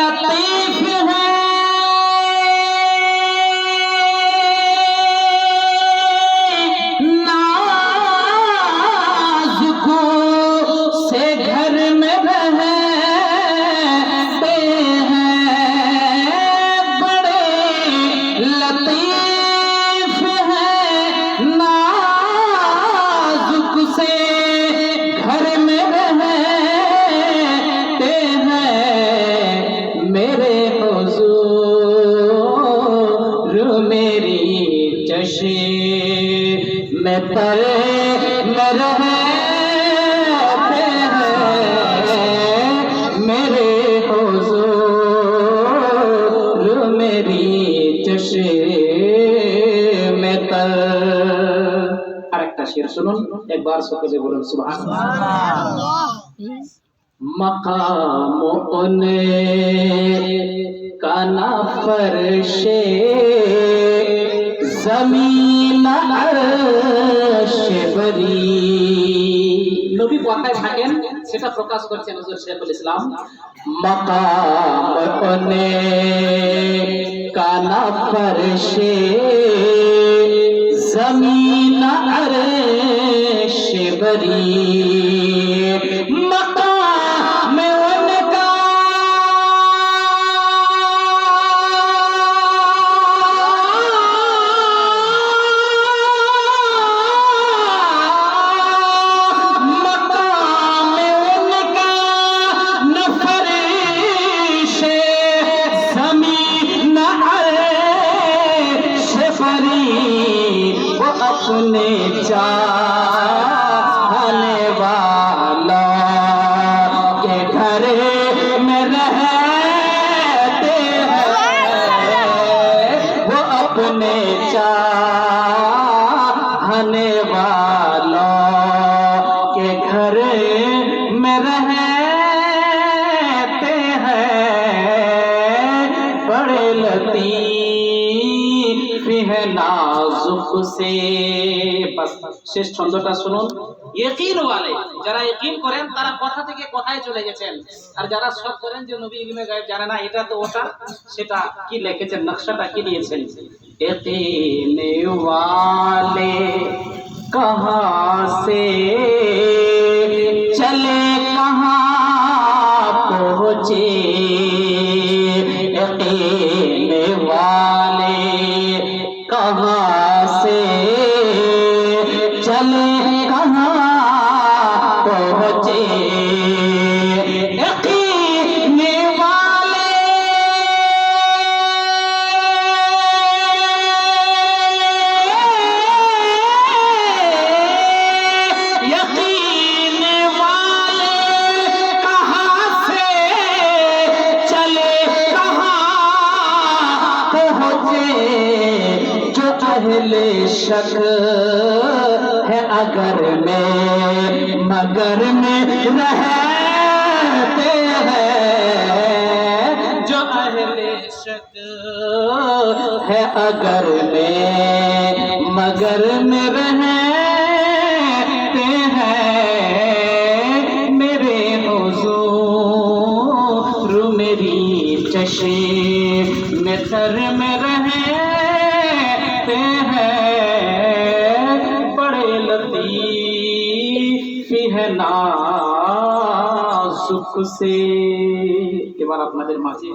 लतीफ है नाजुक से घर में रहते हैं बड़े लतीफ है नाजुक से घर में रहते हैं मेरे हुजूर मेरी चश्म में तर में रहते हैं मेरे हुजूर मेरी चश्म में तर। আরেকটা শের শুনুন একবার সকলে বলুন সুবহানাল্লাহ। मकाम उन्ने का ना फर्शे जमीन अर्श बरी। নবী কথায় থাকেন সেটা প্রকাশ করছেন হুজুর শেখুল ইসলাম। मकाम उन्ने का ना फर्शे जमीन अर्श बरी। अपने चाहने वालों के घर में रहते हैं वो अपने चाहने वालों के घर में रहते हैं बड़े लतीफ है नाजुक से। बस শেষ ছন্দটা শুনুন। ইয়াকিন ওয়ালে যারা ইয়াকিন করেন তারা কথা থেকে কথায় চলে গেছেন, আর যারা শক করেন যে নবী ইলমে গায়েব জানে না এটা তো ওটা সেটা কি লিখেছেন নকশাটা কি দিয়েছেন। ইয়াকিন ওয়ালে कहां से चले कहां पहुंचे यकीन वाले कहां से चले कहां पहुंचे यकीन वाले यकीन वाले कहां से चले कहां पहुंचे जो अहले शक है अगर में मगर में रहते हैं जो अहले शक है अगर में मगर में रहते हैं मेरे हुजूर मेरी चश्म में तर में रहते हैं बड़े लतीफ है नाजुक से। এবার আপনাদের মাঝে